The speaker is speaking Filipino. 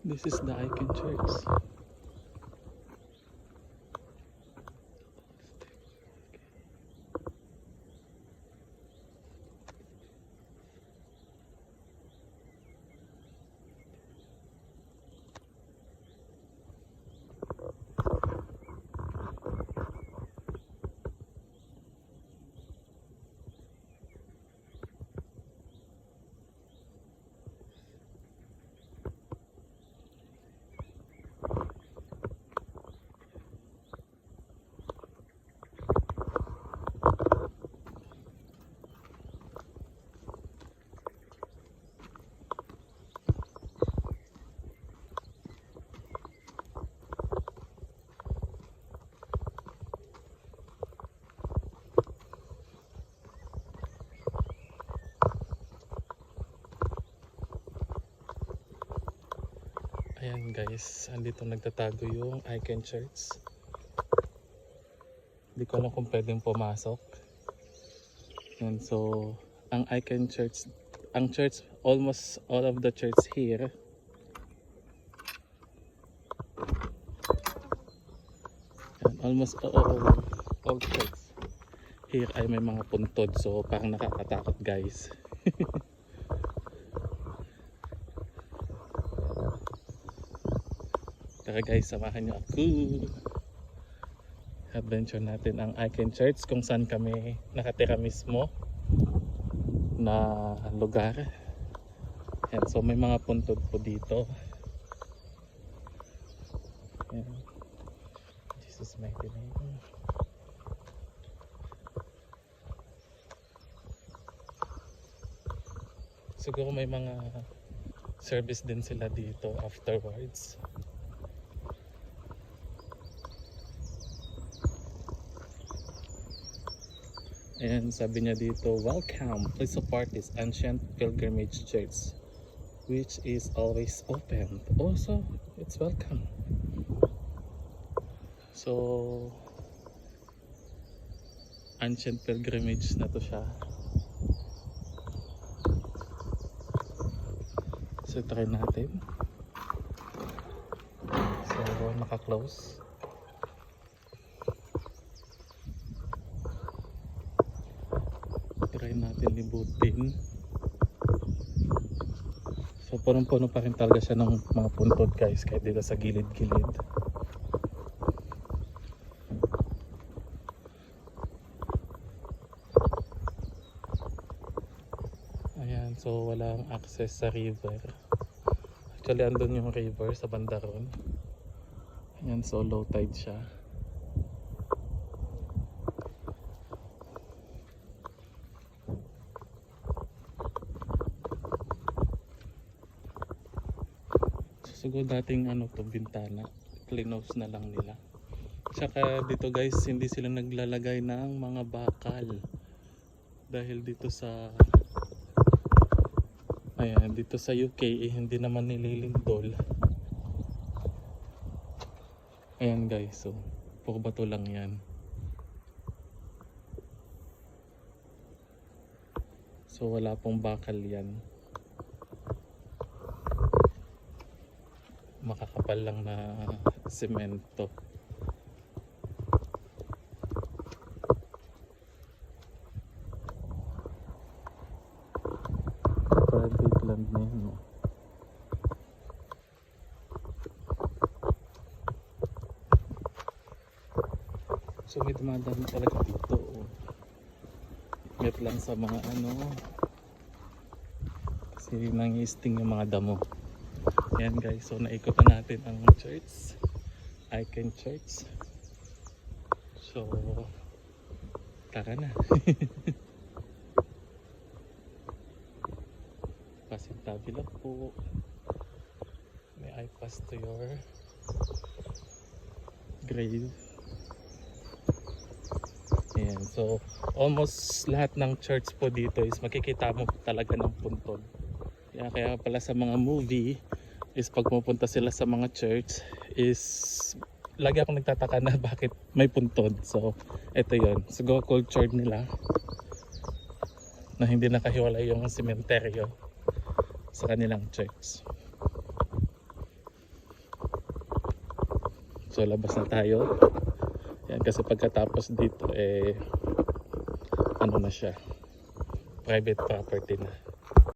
This is the Icon Church. Ayan guys, andito nagtatago yung Icon Church. Hindi ko alam kung pwedeng pumasok. And so, ang Icon Church, ang church, almost all of the church here, and almost all church here ay may mga puntod. So, parang nakakatakot guys. Tara guys, samahan niyo ako. Adventure natin ang Icon Church kung saan kami nakatira mismo na lugar. And so may mga puntod po dito. Ayan. Jesus mighty name. Siguro may mga service din sila dito afterwards. And sabi niya dito, welcome, please support this ancient pilgrimage church which is always open. Also, it's welcome. So, ancient pilgrimage na to siya. So, try natin. So, naka-close. Try natin libutin. So punong-puno pa rin talaga siya ng mga puntod guys, kahit dito sa gilid-gilid. Ayan, so walang access sa river. Actually andun yung river sa banda ron. Ayan, so low tide siya. Siguro dating ano to, bintana, close na lang nila. Tsaka dito guys, hindi sila naglalagay ng mga bakal. Dahil dito sa ayan, dito sa UK hindi naman nililindol. Ayan guys, so puro bato lang yan. So wala pong bakal yan. Makakapal lang na semento. Private land na yan, no? So may dumadaan talaga dito, oh. Ingat lang sa mga ano, kasi nangisting yung mga damo. Ayan guys, so naikutan natin ang church, Icon Church. So tara na. Pasintabi lang po. May I pass to your grave. Ayan, so almost lahat ng church po dito is makikita mo talaga ng puntod. Kaya pala sa mga movie is pag pupunta sila sa mga church is lagi akong nagtataka na bakit may puntod. So ito yon, siguro culture nila na hindi nakahiwalay yung sementeryo sa kanilang church. So labas na tayo. Yan, kasi pagkatapos dito ano na siya, private property na.